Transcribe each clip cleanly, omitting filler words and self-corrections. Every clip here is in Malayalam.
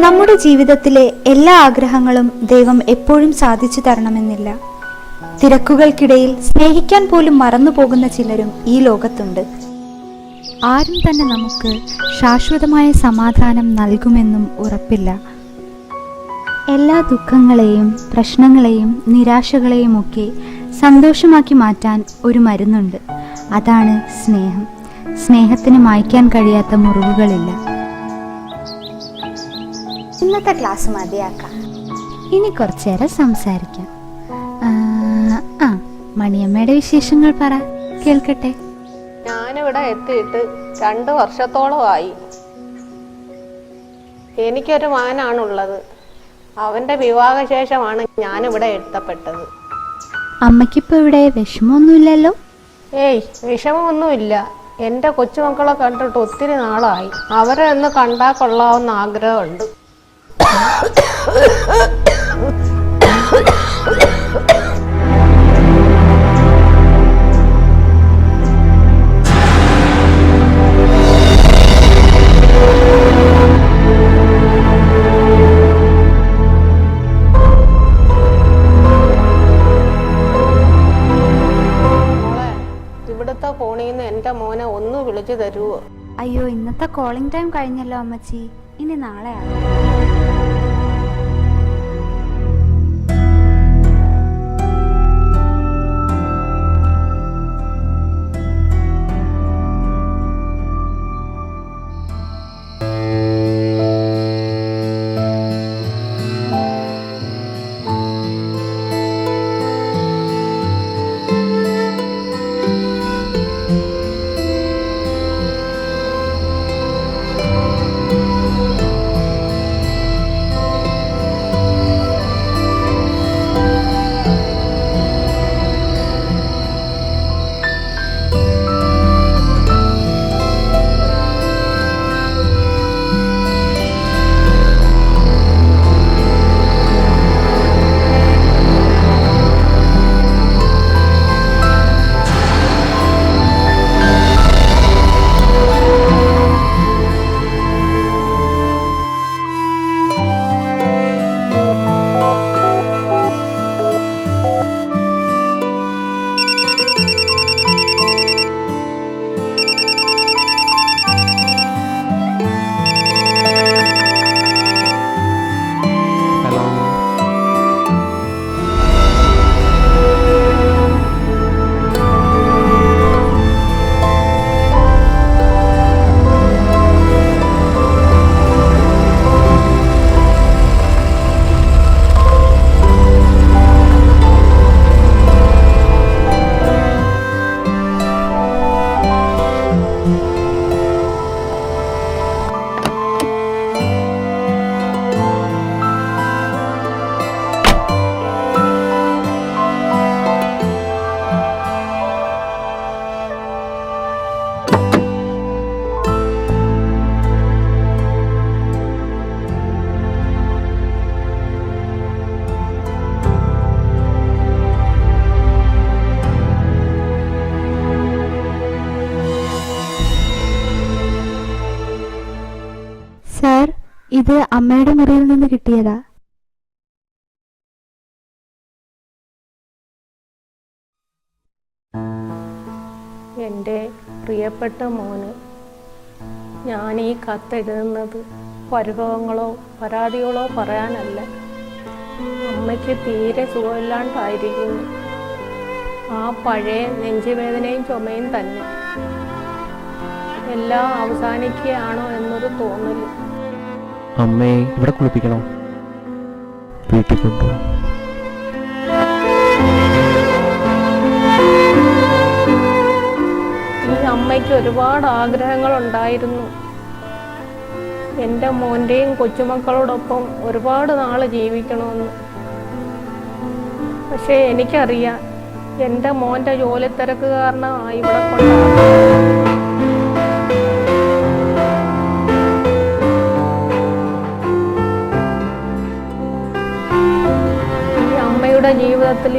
നമ്മുടെ ജീവിതത്തിലെ എല്ലാ ആഗ്രഹങ്ങളും ദൈവം എപ്പോഴും സാധിച്ചു തരണമെന്നില്ല. തിരക്കുകൾക്കിടയിൽ സ്നേഹിക്കാൻ പോലും മറന്നുപോകുന്ന ചിലരും ഈ ലോകത്തുണ്ട്. ആരും തന്നെ നമുക്ക് ശാശ്വതമായ സമാധാനം നൽകുമെന്നും ഉറപ്പില്ല. എല്ലാ ദുഃഖങ്ങളെയും പ്രശ്നങ്ങളെയും നിരാശകളെയും ഒക്കെ സന്തോഷമാക്കി മാറ്റാൻ ഒരു മരുന്നുണ്ട്. അതാണ് സ്നേഹം. സ്നേഹത്തിന് മായ്ക്കാൻ കഴിയാത്ത മുറിവുകളില്ല. ഇന്നത്തെ ക്ലാസ് മതിയാക്കാം. ഇനി കുറച്ചേരം സംസാരിക്കാം. മണിയമ്മയുടെ വിശേഷങ്ങൾ പറ, കേൾക്കട്ടെ. ഞാനിവിടെ എത്തിയിട്ട് 2 വർഷത്തോളമായി. എനിക്കൊരു മകനാണുള്ളത്. അവൻ്റെ വിവാഹശേഷമാണ് ഞാനിവിടെ എത്തപ്പെട്ടത്. അമ്മയ്ക്കിപ്പോൾ ഇവിടെ വിഷമമൊന്നുമില്ലല്ലോ? ഏയ്, വിഷമമൊന്നുമില്ല. എൻ്റെ കൊച്ചുമക്കളെ കണ്ടിട്ട് ഒത്തിരി നാളായി. അവരെ ഒന്ന് കണ്ടാൽ കൊള്ളാവുന്ന ആഗ്രഹമുണ്ട്. ഇവിടുത്തെ ഫോണിൽ നിന്ന് എൻ്റെ മോനെ ഒന്ന് വിളിച്ചു തരുമോ? അയ്യോ, ഇന്നത്തെ കോളിംഗ് ടൈം കഴിഞ്ഞല്ലോ അമ്മച്ചി. ഇനി നാളെ ആകും. സാർ, ഇത് അമ്മയുടെ മുറിയിൽ നിന്ന് കിട്ടിയതാ. എൻ്റെ പ്രിയപ്പെട്ട മോന്, ഞാൻ ഈ കത്തെഴുതുന്നത് പരിഭവങ്ങളോ പരാതികളോ പറയാനല്ല. അമ്മയ്ക്ക് തീരെ സുഖമില്ലാണ്ടായിരിക്കുന്നു. ആ പഴയ നെഞ്ചുവേദനയും ചുമയും തന്നെ. എല്ലാം അവസാനിക്കുകയാണോ എന്നൊരു തോന്നൽ. അമ്മയെ ഇവിടെ കുളിപ്പിക്കണോ? വീട്ടിൽ കൊണ്ടുപോകും. ഈ അമ്മയ്ക്ക് ഒരുപാട് ആഗ്രഹങ്ങളുണ്ടായിരുന്നു. എൻ്റെ മോൻ്റെയും കൊച്ചുമക്കളോടൊപ്പം ഒരുപാട് നാൾ ജീവിക്കണമെന്ന്. പക്ഷേ എനിക്കറിയാം, എൻ്റെ മോൻ്റെ ജോലി തിരക്ക് കാരണമായി ഇവിടെ കൊണ്ടാണ്. ജീവിതത്തിൽ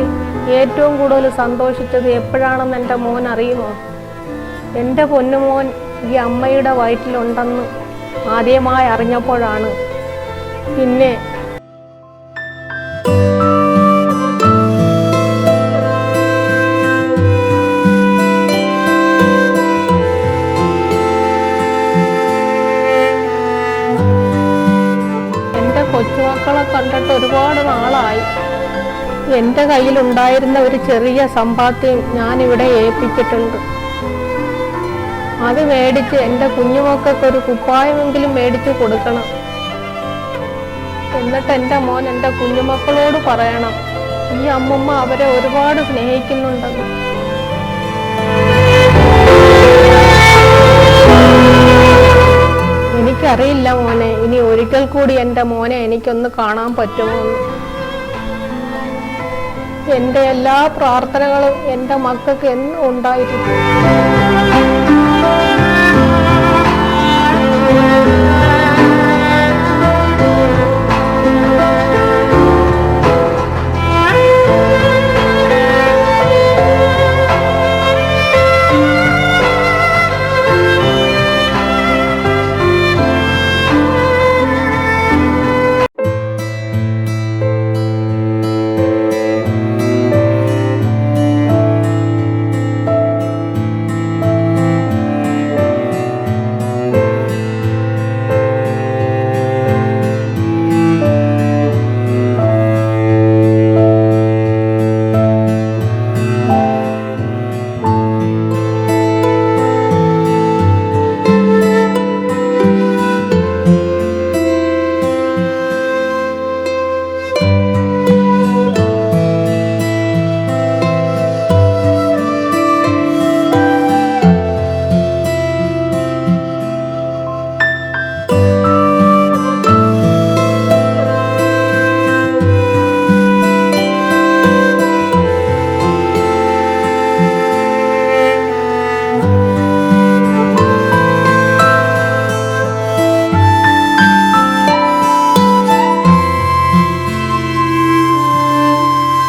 ഏറ്റവും കൂടുതൽ സന്തോഷിച്ചത് എപ്പോഴാണെന്ന് എൻ്റെ മോൻ അറിയുമോ? എൻ്റെ പൊന്നുമോൻ ഈ അമ്മയുടെ വയറ്റിലുണ്ടെന്ന് ആദ്യമായി അറിഞ്ഞപ്പോഴാണ്. പിന്നെ എൻ്റെ കൊച്ചുമക്കളെ കണ്ടിട്ട് ഒരുപാട് നാളായി. എൻ്റെ കയ്യിലുണ്ടായിരുന്ന ഒരു ചെറിയ സമ്പാദ്യം ഞാനിവിടെ ഏൽപ്പിച്ചിട്ടുണ്ട്. അത് മേടിച്ച് എൻ്റെ കുഞ്ഞുമക്കൾക്ക് ഒരു കുപ്പായമെങ്കിലും മേടിച്ച് കൊടുക്കണം. എന്നിട്ട് എൻ്റെ മോൻ എൻ്റെ കുഞ്ഞുമക്കളോട് പറയണം, ഈ അമ്മമ്മ അവരെ ഒരുപാട് സ്നേഹിക്കുന്നുണ്ടെന്ന്. എനിക്കറിയില്ല മോനെ, ഇനി ഒരിക്കൽ കൂടി എൻ്റെ മോനെ എനിക്കൊന്ന് കാണാൻ പറ്റുമോ എന്ന്. എൻ്റെ എല്ലാ പ്രാർത്ഥനകളും എൻ്റെ മക്കൾക്ക് എന്നും ഉണ്ടായിരിക്കും.